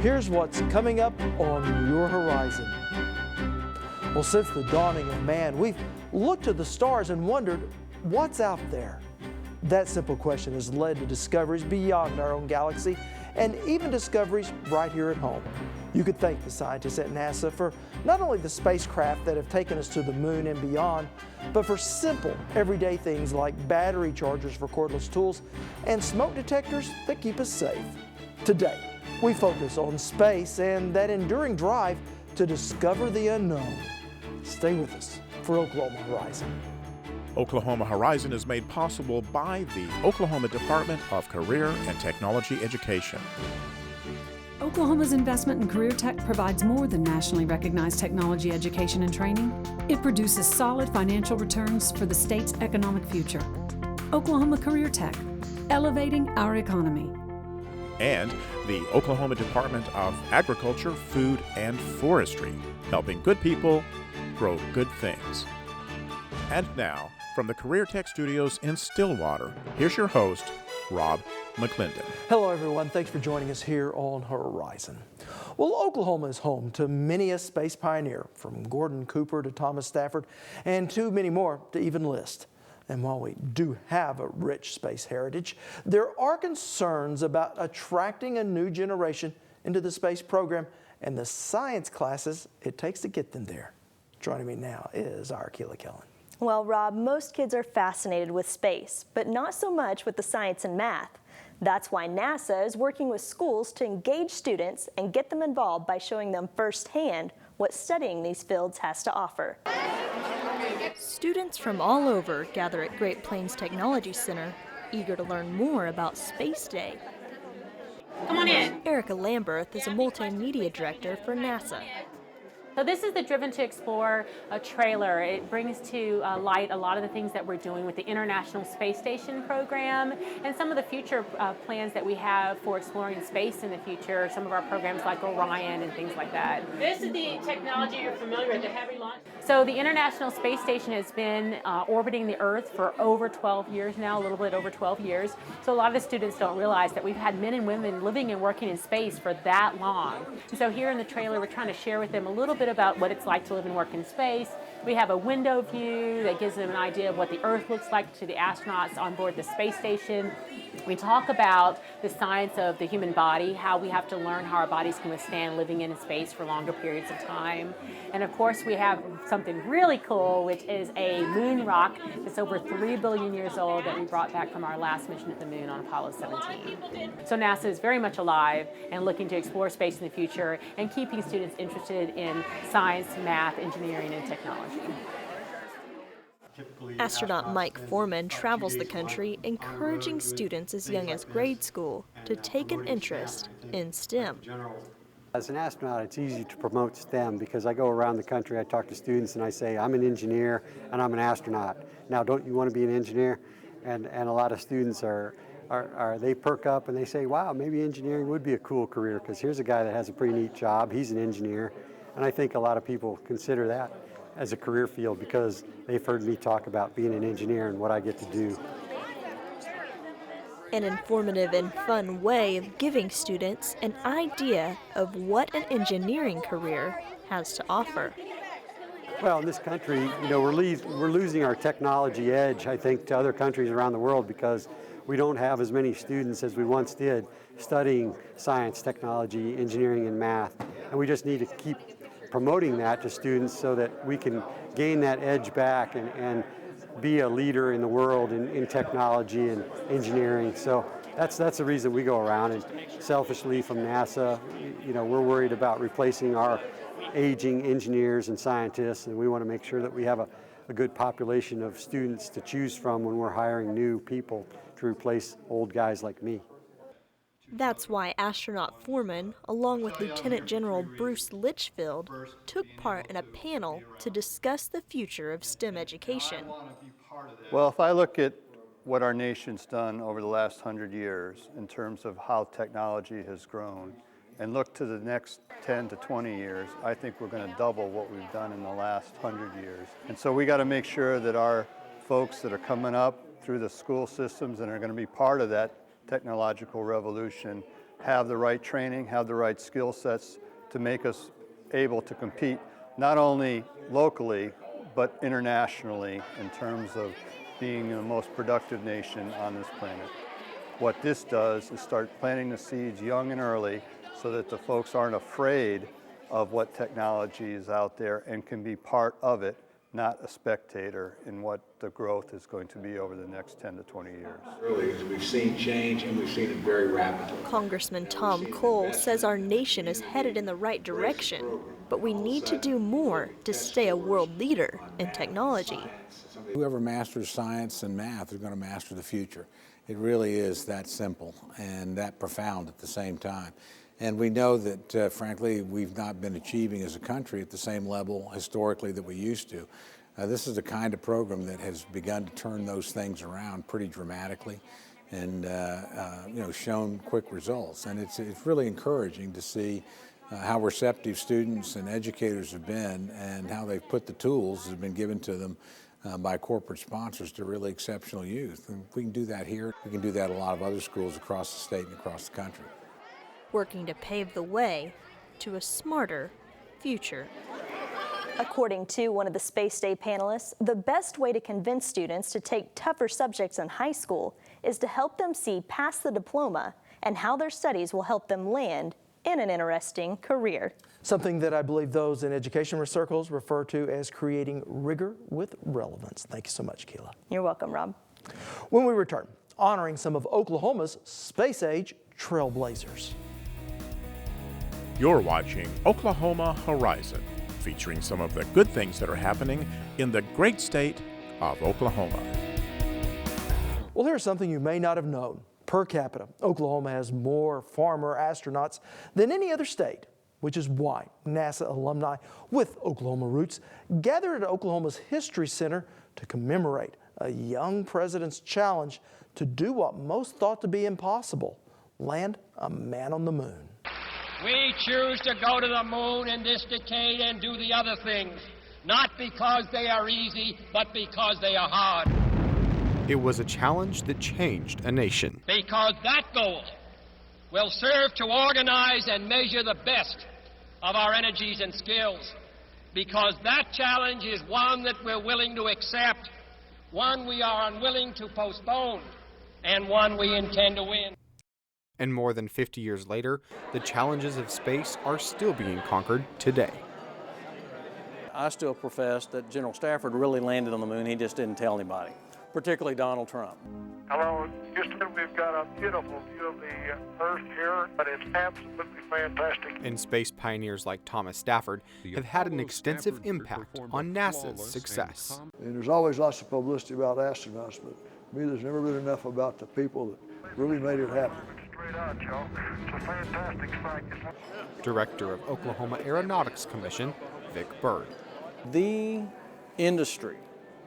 Here's what's coming up on your horizon. Well, since the dawning of man, we've looked to the stars and wondered, what's out there? That simple question has led to discoveries beyond our own galaxy and even discoveries right here at home. You could thank the scientists at NASA for not only the spacecraft that have taken us to the moon and beyond, but for simple, everyday things like battery chargers for cordless tools and smoke detectors that keep us safe. Today, we focus on space and that enduring drive to discover the unknown. Stay with us for Oklahoma Horizon. Oklahoma Horizon is made possible by the Oklahoma Department of Career and Technology Education. Oklahoma's investment in career tech provides more than nationally recognized technology education and training. It produces solid financial returns for the state's economic future. Oklahoma Career Tech, elevating our economy. And the Oklahoma Department of Agriculture, Food, and Forestry, helping good people grow good things. And now, from the Career Tech Studios in Stillwater, here's your host, Rob McClendon. Hello everyone, thanks for joining us here on Horizon. Well, Oklahoma is home to many a space pioneer, from Gordon Cooper to Thomas Stafford, and too many more to even list. And while we do have a rich space heritage, there are concerns about attracting a new generation into the space program and the science classes it takes to get them there. Joining me now is our Keela Kellen. Well, Rob, most kids are fascinated with space, but not so much with the science and math. That's why NASA is working with schools to engage students and get them involved by showing them firsthand what studying these fields has to offer. Students from all over gather at Great Plains Technology Center, eager to learn more about Space Day. Come on in. Erica Lamberth is a multimedia director for NASA. So this is the Driven to Explore trailer. It brings to light a lot of the things that we're doing with the International Space Station program and some of the future plans that we have for exploring space in the future, some of our programs like Orion and things like that. This is the technology you're familiar with, the heavy launch. So the International Space Station has been orbiting the Earth for over 12 years now, a little bit over 12 years. So a lot of the students don't realize that we've had men and women living and working in space for that long. And so here in the trailer, we're trying to share with them a little bit about what it's like to live and work in space. We have a window view that gives them an idea of what the Earth looks like to the astronauts on board the space station. We talk about the science of the human body, how we have to learn how our bodies can withstand living in space for longer periods of time. And of course, we have something really cool, which is a moon rock that's over 3 billion years old that we brought back from our last mission at the moon on Apollo 17. So NASA is very much alive and looking to explore space in the future and keeping students interested in science, math, engineering, and technology. Astronaut Mike Foreman travels the country encouraging students as young as grade school to take an interest in STEM. As an astronaut, it's easy to promote STEM because I go around the country, I talk to students and I say, I'm an engineer and I'm an astronaut. Now, don't you want to be an engineer? And a lot of students they perk up and they say, wow, maybe engineering would be a cool career because here's a guy that has a pretty neat job, he's an engineer. And I think a lot of people consider that as a career field because they've heard me talk about being an engineer and what I get to do. An informative and fun way of giving students an idea of what an engineering career has to offer. Well, in this country, we're losing our technology edge, I think, to other countries around the world because we don't have as many students as we once did studying science, technology, engineering, and math. And we just need to keep promoting that to students so that we can gain that edge back and be a leader in the world in technology and engineering. So that's the reason we go around. And selfishly from NASA, we're worried about replacing our aging engineers and scientists, and we want to make sure that we have a good population of students to choose from when we're hiring new people to replace old guys like me. That's why astronaut Foreman, along with Lieutenant General Bruce Litchfield, took part in a panel to discuss the future of STEM education. Well, if I look at what our nation's done over the last 100 years in terms of how technology has grown, and look to the next 10 to 20 years, I think we're going to double what we've done in the last 100 years. And so we got to make sure that our folks that are coming up through the school systems and are going to be part of that technological revolution have the right training, have the right skill sets to make us able to compete not only locally, but internationally in terms of being the most productive nation on this planet. What this does is start planting the seeds young and early so that the folks aren't afraid of what technology is out there and can be part of it, not a spectator in what the growth is going to be over the next 10 to 20 years. Really, we've seen change, and we've seen it very rapidly. Congressman Tom Cole says our nation is headed in the right direction, but we need to do more to stay a world leader in technology. Whoever masters science and math is going to master the future. It really is that simple and that profound at the same time. And we know that, frankly, we've not been achieving as a country at the same level historically that we used to. This is the kind of program that has begun to turn those things around pretty dramatically and shown quick results. And it's really encouraging to see how receptive students and educators have been and how they've put the tools that have been given to them by corporate sponsors to really exceptional use. And if we can do that here, we can do that at a lot of other schools across the state and across the country. Working to pave the way to a smarter future. According to one of the Space Day panelists, the best way to convince students to take tougher subjects in high school is to help them see past the diploma and how their studies will help them land in an interesting career. Something that I believe those in education circles refer to as creating rigor with relevance. Thank you so much, Keila. You're welcome, Rob. When we return, honoring some of Oklahoma's space-age trailblazers. You're watching Oklahoma Horizon, featuring some of the good things that are happening in the great state of Oklahoma. Well, here's something you may not have known. Per capita, Oklahoma has more former astronauts than any other state, which is why NASA alumni with Oklahoma roots gathered at Oklahoma's History Center to commemorate a young president's challenge to do what most thought to be impossible: land a man on the moon. We choose to go to the moon in this decade and do the other things, not because they are easy, but because they are hard. It was a challenge that changed a nation. Because that goal will serve to organize and measure the best of our energies and skills. Because that challenge is one that we're willing to accept, one we are unwilling to postpone, and one we intend to win. And more than 50 years later, the challenges of space are still being conquered today. I still profess that General Stafford really landed on the moon. He just didn't tell anybody, particularly Donald Trump. Hello, Houston. We've got a beautiful view of the Earth here, but it's absolutely fantastic. And space pioneers like Thomas Stafford have had an extensive impact on NASA's success. And there's always lots of publicity about astronauts, but to me there's never been enough about the people that really made it happen. It's a fantastic sight. Director of Oklahoma Aeronautics Commission, Vic Bird. The industry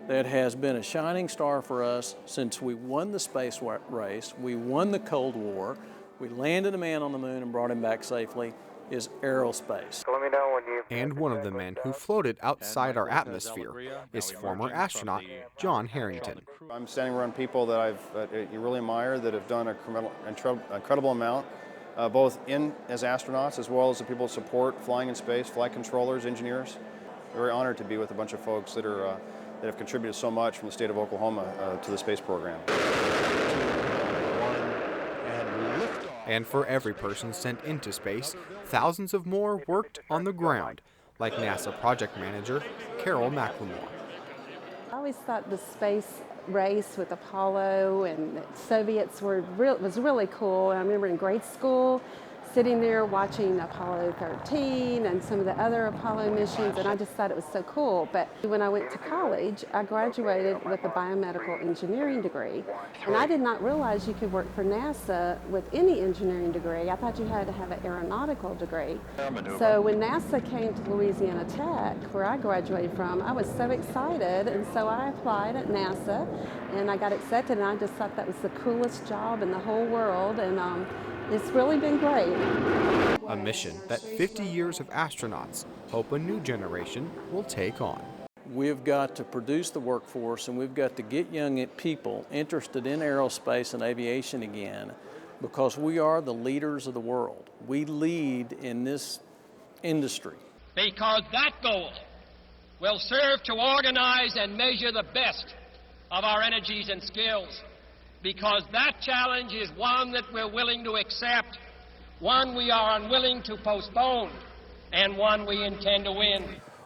that has been a shining star for us since we won the space race, we won the Cold War, we landed a man on the moon and brought him back safely, is aerospace. Let me know when you... And one of the men who floated outside our atmosphere is former astronaut John Harrington. I'm standing around people that you really admire that have done an incredible amount, both as astronauts as well as the people that support flying in space, flight controllers, engineers. Very honored to be with a bunch of folks that have contributed so much from the state of Oklahoma to the space program. And for every person sent into space, thousands of more worked on the ground, like NASA project manager Carol McLemore. I always thought the space race with Apollo and the Soviets was really cool. I remember in grade school sitting there watching Apollo 13 and some of the other Apollo missions, and I just thought it was so cool. But when I went to college, I graduated with a biomedical engineering degree, and I did not realize you could work for NASA with any engineering degree. I thought you had to have an aeronautical degree. So when NASA came to Louisiana Tech, where I graduated from, I was so excited, and so I applied at NASA, and I got accepted, and I just thought that was the coolest job in the whole world, and it's really been great. A mission that 50 years of astronauts hope a new generation will take on. We've got to produce the workforce, and we've got to get young people interested in aerospace and aviation again, because we are the leaders of the world. We lead in this industry. Because that goal will serve to organize and measure the best of our energies and skills. Because that challenge is one that we're willing to accept, one we are unwilling to postpone, and one we intend to win.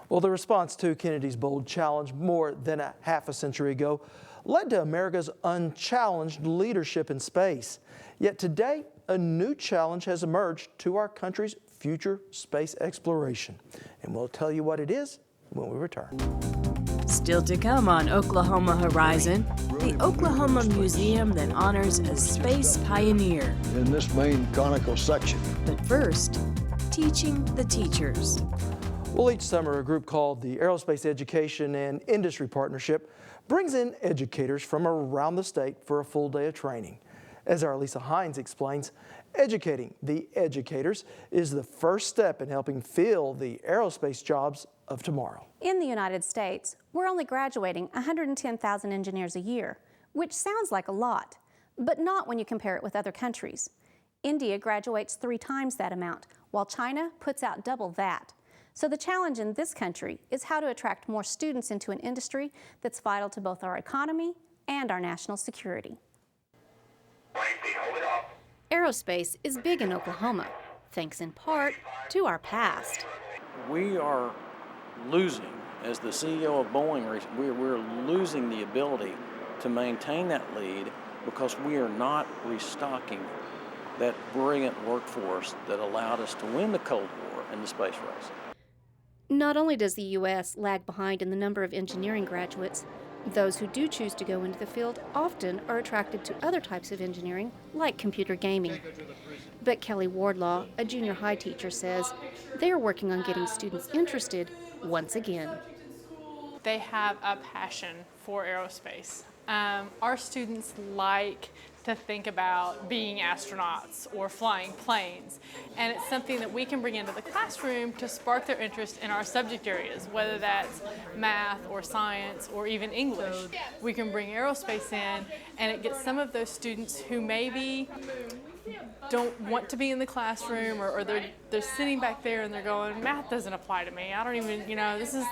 Well, the response to Kennedy's bold challenge more than a half a century ago led to America's unchallenged leadership in space. Yet today, a new challenge has emerged to our country's future space exploration. And we'll tell you what it is when we return. Still to come on Oklahoma Horizon, the Oklahoma Museum that honors a space pioneer. In this main conical section. But first, teaching the teachers. Well, each summer, a group called the Aerospace Education and Industry Partnership brings in educators from around the state for a full day of training. As our Lisa Hines explains, educating the educators is the first step in helping fill the aerospace jobs of tomorrow. In the United States, we're only graduating 110,000 engineers a year, which sounds like a lot, but not when you compare it with other countries. India graduates 3 times that amount, while China puts out double that. So the challenge in this country is how to attract more students into an industry that's vital to both our economy and our national security. Aerospace is big in Oklahoma, thanks in part to our past. We are losing, as the CEO of Boeing, we're losing the ability to maintain that lead because we are not restocking that brilliant workforce that allowed us to win the Cold War and the space race. Not only does the U.S. lag behind in the number of engineering graduates, those who do choose to go into the field often are attracted to other types of engineering, like computer gaming. But Kelly Wardlaw, a junior high teacher, says they are working on getting students interested once again. They have a passion for aerospace. Our students like to think about being astronauts or flying planes, and it's something that we can bring into the classroom to spark their interest in our subject areas, whether that's math or science or even English. We can bring aerospace in, and it gets some of those students who maybe don't want to be in the classroom, or they're sitting back there and they're going, math doesn't apply to me. I don't even,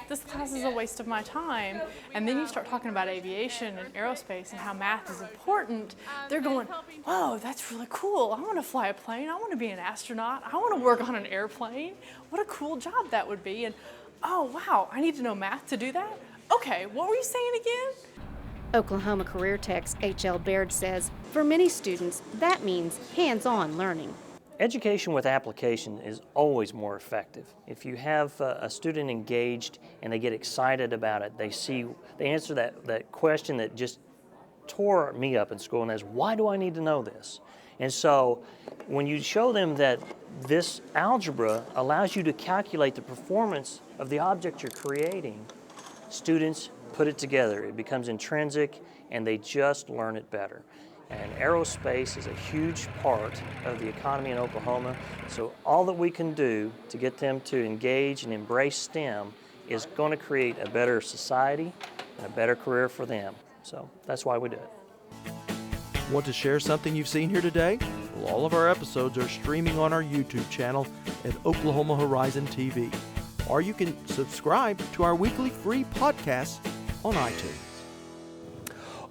this class is a waste of my time. And then you start talking about aviation and aerospace and how math is important. They're going, whoa, that's really cool. I want to fly a plane. I want to be an astronaut. I want to work on an airplane. What a cool job that would be. And oh, wow, I need to know math to do that? Okay, what were you saying again? Oklahoma Career Tech's H.L. Baird says, for many students, that means hands-on learning. Education with application is always more effective. If you have a student engaged and they get excited about it, they answer that question that just tore me up in school, and that's, why do I need to know this? And so when you show them that this algebra allows you to calculate the performance of the object you're creating, students put it together. It becomes intrinsic, and they just learn it better. And aerospace is a huge part of the economy in Oklahoma, so all that we can do to get them to engage and embrace STEM is going to create a better society and a better career for them. So that's why we do it. Want to share something you've seen here today? Well, all of our episodes are streaming on our YouTube channel at Oklahoma Horizon TV. Or you can subscribe to our weekly free podcasts on iTunes.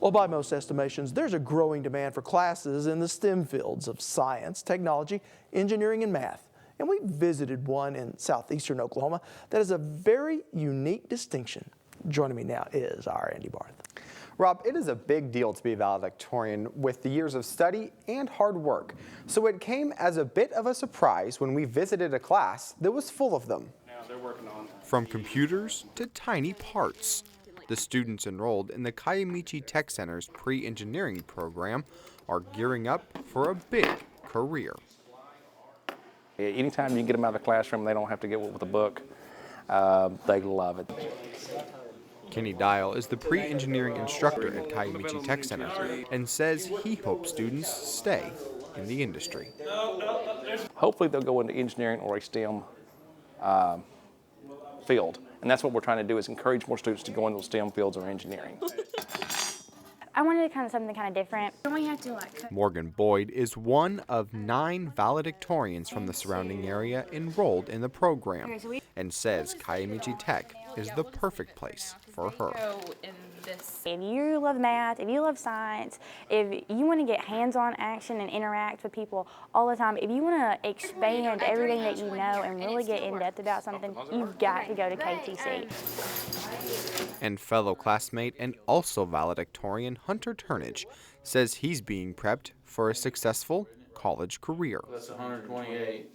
Well, by most estimations, there's a growing demand for classes in the STEM fields of science, technology, engineering, and math. And we visited one in southeastern Oklahoma that has a very unique distinction. Joining me now is our Andy Barth. Rob, it is a big deal to be a valedictorian with the years of study and hard work. So it came as a bit of a surprise when we visited a class that was full of them. From computers to tiny parts, the students enrolled in the Kiamichi Tech Center's pre-engineering program are gearing up for a big career. Anytime you can get them out of the classroom, they don't have to get with a book. They love it. Kenny Dial is the pre-engineering instructor at Kiamichi Tech Center and says he hopes students stay in the industry. Hopefully they'll go into engineering or a STEM field. And that's what we're trying to do, is encourage more students to go into STEM fields or engineering. I wanted something kind of different. Morgan Boyd is one of 9 valedictorians from the surrounding area enrolled in the program and says Kiamichi Tech is the perfect place for her. If you love math, if you love science, if you want to get hands-on action and interact with people all the time, if you want to expand everything that you know and really get in-depth about something, you've got to go to KTC. And fellow classmate and also valedictorian Hunter Turnage says he's being prepped for a successful college career. That's 128.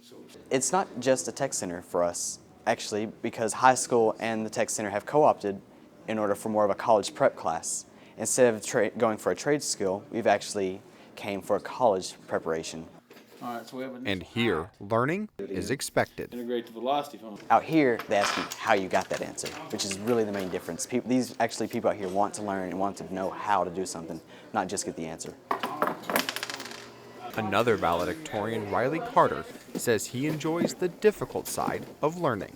It's not just a tech center for us, actually, because high school and the tech center have co-opted in order for more of a college prep class. Instead of going for a trade skill, we've actually came for a college preparation. All right, so we have And here, learning is expected. Integrate the velocity phone. Out here, they ask you how you got that answer, which is really the main difference. These people out here want to learn and want to know how to do something, not just get the answer. Another valedictorian, Riley Carter, says he enjoys the difficult side of learning.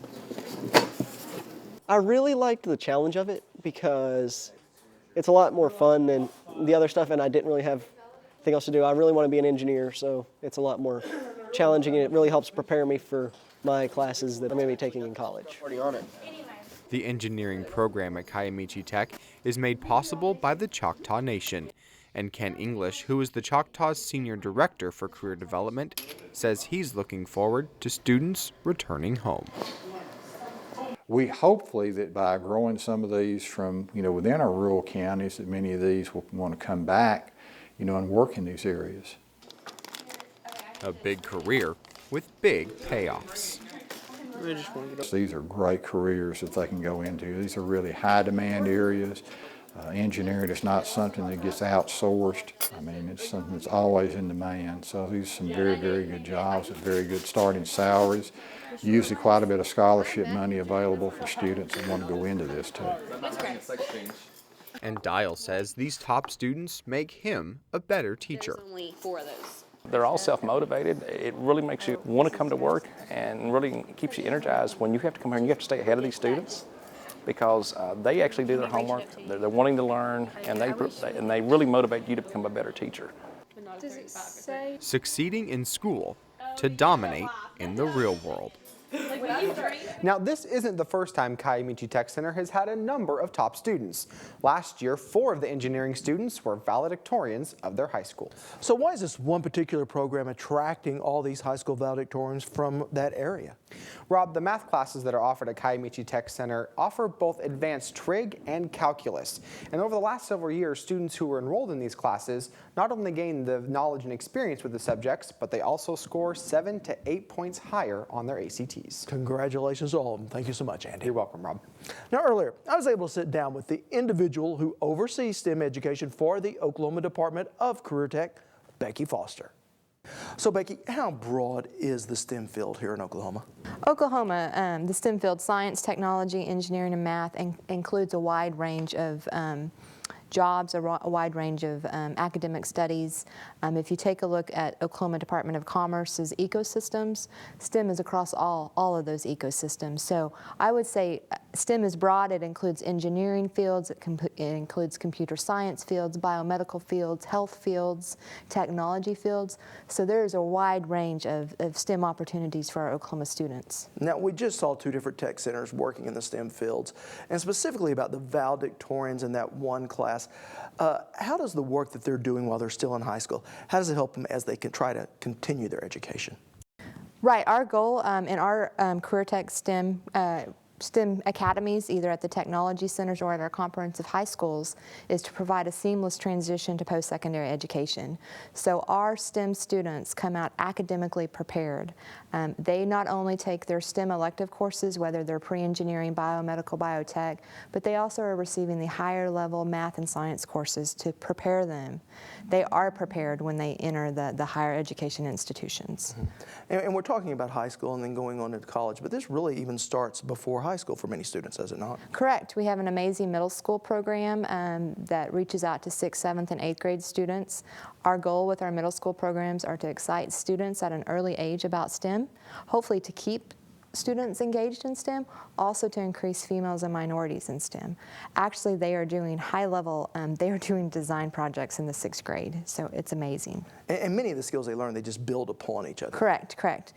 I really liked the challenge of it because it's a lot more fun than the other stuff, and I didn't really have anything else to do. I really want to be an engineer, so it's a lot more challenging, and it really helps prepare me for my classes that I'm going to be taking in college. The engineering program at Kiamichi Tech is made possible by the Choctaw Nation, and Ken English, who is the Choctaw's Senior Director for Career Development, says he's looking forward to students returning home. We hopefully that by growing some of these from, within our rural counties, that many of these will want to come back, and work in these areas. A big career with big payoffs. These are great careers that they can go into. These are really high demand areas. Engineering is not something that gets outsourced. I mean, it's something that's always in demand. So these are some very, very good jobs at very good starting salaries. Usually quite a bit of scholarship money available for students that want to go into this too. And Dial says these top students make him a better teacher. Only 4 of those. They're all self-motivated. It really makes you want to come to work and really keeps you energized when you have to come here and you have to stay ahead of these students, because they actually do their homework. They're wanting to learn, and they really motivate you to become a better teacher. Does it say? Succeeding in school to dominate in the real world. Now, this isn't the first time Kiamichi Tech Center has had a number of top students. Last year, 4 of the engineering students were valedictorians of their high school. So why is this one particular program attracting all these high school valedictorians from that area? Rob, the math classes that are offered at Kiamichi Tech Center offer both advanced trig and calculus. And over the last several years, students who were enrolled in these classes not only gain the knowledge and experience with the subjects, but they also score 7 to 8 points higher on their ACTs. Congratulations to all of them. Thank you so much, Andy. You're welcome, Rob. Now, earlier, I was able to sit down with the individual who oversees STEM education for the Oklahoma Department of Career Tech, Becky Foster. So, Becky, how broad is the STEM field here in Oklahoma? Oklahoma, the STEM field, science, technology, engineering, and math, includes a wide range of jobs, a wide range of academic studies. If you take a look at Oklahoma Department of Commerce's ecosystems, STEM is across all of those ecosystems. So I would say STEM is broad. It includes engineering fields, it includes computer science fields, biomedical fields, health fields, technology fields. So there's a wide range of STEM opportunities for our Oklahoma students. Now, we just saw 2 different tech centers working in the STEM fields, and specifically about the valedictorians in that one class. How does the work that they're doing while they're still in high school, how does it help them as they can try to continue their education? Right, our goal in our Career Tech STEM academies, either at the technology centers or at our comprehensive high schools, is to provide a seamless transition to post-secondary education. So our STEM students come out academically prepared. They not only take their STEM elective courses, whether they're pre-engineering, biomedical, biotech, but they also are receiving the higher level math and science courses to prepare them. They are prepared when they enter the higher education institutions. And we're talking about high school and then going on into college, but this really even starts before high school for many students, does it not? Correct. We have an amazing middle school program that reaches out to 6th, 7th, and 8th grade students. Our goal with our middle school programs are to excite students at an early age about STEM, hopefully to keep students engaged in STEM, also to increase females and minorities in STEM. Actually, they are doing high-level, they are doing design projects in the 6th grade, so it's amazing. And many of the skills they learn, they just build upon each other. Correct, correct.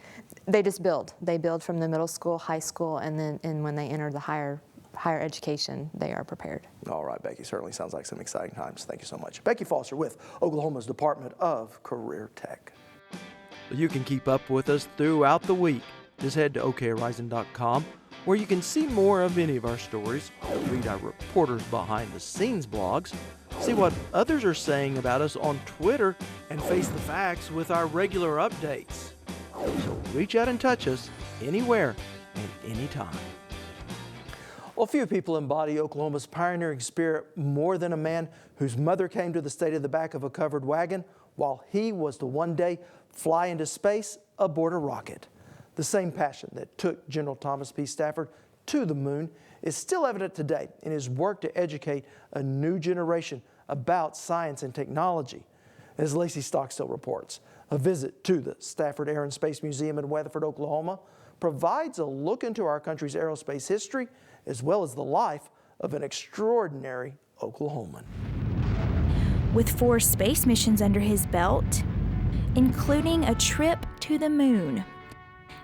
They just build. They build from the middle school, high school, and then when they enter the higher education, they are prepared. All right, Becky, certainly sounds like some exciting times. Thank you so much. Becky Foster with Oklahoma's Department of Career Tech. You can keep up with us throughout the week. Just head to okhorizon.com, where you can see more of any of our stories, read our reporters' behind-the-scenes blogs, see what others are saying about us on Twitter, and face the facts with our regular updates. So reach out and touch us anywhere and anytime. Well, few people embody Oklahoma's pioneering spirit more than a man whose mother came to the state of the back of a covered wagon while he was to one day fly into space aboard a rocket. The same passion that took General Thomas P. Stafford to the moon is still evident today in his work to educate a new generation about science and technology. As Lacey Stockstill reports, a visit to the Stafford Air and Space Museum in Weatherford, Oklahoma, provides a look into our country's aerospace history as well as the life of an extraordinary Oklahoman. With 4 space missions under his belt, including a trip to the moon,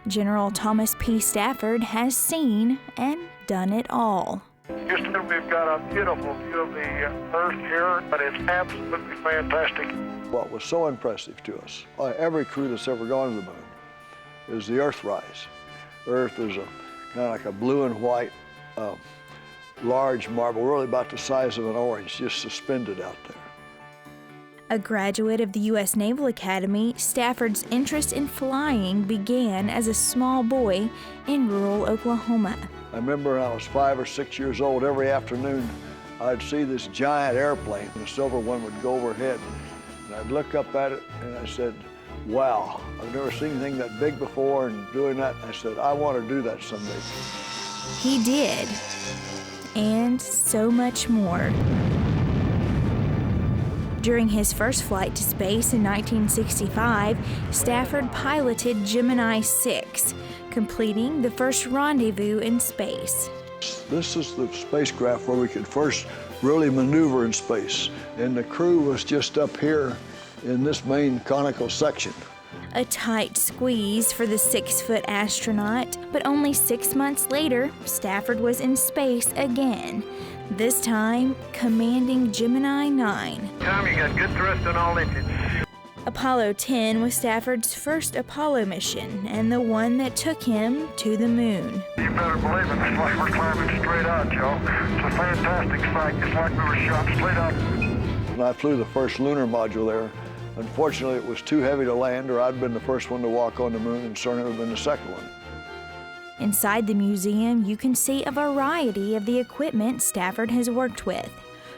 General Thomas P. Stafford has seen and done it all. Houston, we've got a beautiful view of the Earth here, but it's absolutely fantastic. What was so impressive to us, every crew that's ever gone to the moon, is the Earthrise. Earth is kind of like a blue and white large marble, really about the size of an orange, just suspended out there. A graduate of the U.S. Naval Academy, Stafford's interest in flying began as a small boy in rural Oklahoma. I remember when I was 5 or 6 years old, every afternoon I'd see this giant airplane, the silver one would go overhead, and I'd look up at it and I said, wow, I've never seen anything that big before, and doing that, I said, I want to do that someday. He did, and so much more. During his first flight to space in 1965, Stafford piloted Gemini 6, completing the first rendezvous in space. This is the spacecraft where we could first really maneuver in space, and the crew was just up here in this main conical section. A tight squeeze for the 6-foot astronaut, but only 6 months later, Stafford was in space again, this time commanding Gemini 9. Tom, you got good thrust on all engines. Apollo 10 was Stafford's first Apollo mission and the one that took him to the moon. You better believe it, it's like we're climbing straight out, Joe. It's a fantastic sight. It's like we were shot straight out. When I flew the first lunar module there, unfortunately it was too heavy to land, or I'd been the first one to walk on the moon and certainly would have been the second one. Inside the museum, you can see a variety of the equipment Stafford has worked with,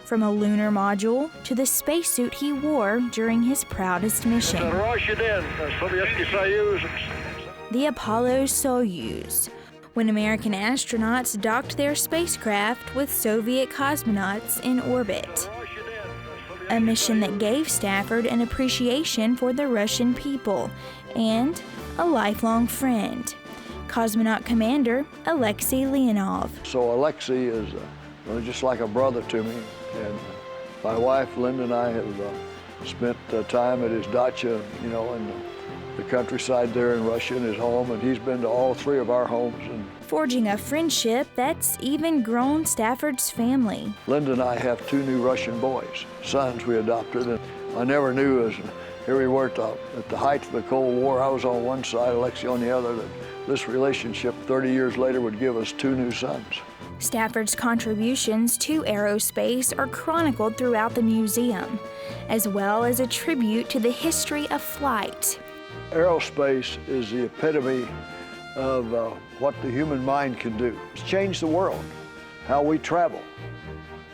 from a lunar module to the spacesuit he wore during his proudest mission. The Apollo Soyuz, when American astronauts docked their spacecraft with Soviet cosmonauts in orbit. A mission that gave Stafford an appreciation for the Russian people and a lifelong friend, Cosmonaut Commander Alexei Leonov. So Alexei is just like a brother to me, and my wife Linda and I have spent time at his dacha, in the countryside there in Russia, in his home, and he's been to all 3 of our homes. And forging a friendship that's even grown Stafford's family. Linda and I have 2 new Russian boys, sons we adopted, and I never knew, here we were at the height of the Cold War, I was on one side, Alexei on the other, that this relationship 30 years later would give us 2 new sons. Stafford's contributions to aerospace are chronicled throughout the museum, as well as a tribute to the history of flight. Aerospace is the epitome of what the human mind can do. It's changed the world, how we travel,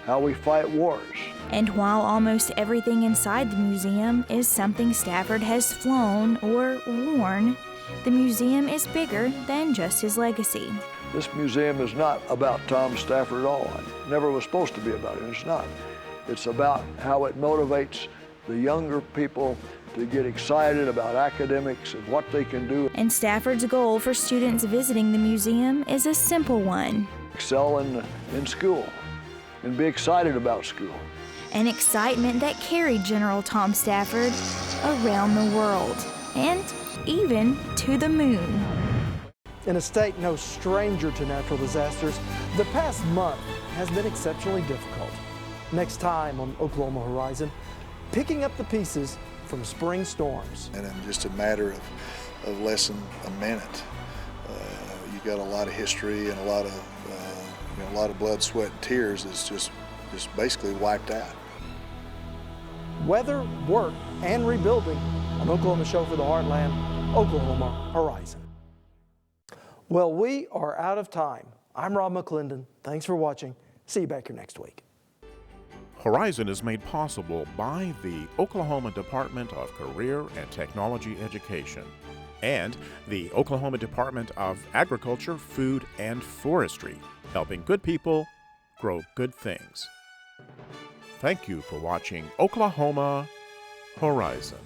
how we fight wars. And while almost everything inside the museum is something Stafford has flown or worn, the museum is bigger than just his legacy. This museum is not about Tom Stafford at all. It never was supposed to be about him. It's not. It's about how it motivates the younger people to get excited about academics and what they can do. And Stafford's goal for students visiting the museum is a simple one. Excel in school and be excited about school. An excitement that carried General Tom Stafford around the world and even to the moon. In a state no stranger to natural disasters, the past month has been exceptionally difficult. Next time on Oklahoma Horizon, picking up the pieces from spring storms. And in just a matter of less than a minute, you've got a lot of history and a lot of blood, sweat, and tears that's just basically wiped out. Weather, work, and rebuilding on Oklahoma Show for the Heartland, Oklahoma Horizon. Well, we are out of time. I'm Rob McClendon. Thanks for watching. See you back here next week. Horizon is made possible by the Oklahoma Department of Career and Technology Education and the Oklahoma Department of Agriculture, Food, and Forestry, helping good people grow good things. Thank you for watching Oklahoma Horizon.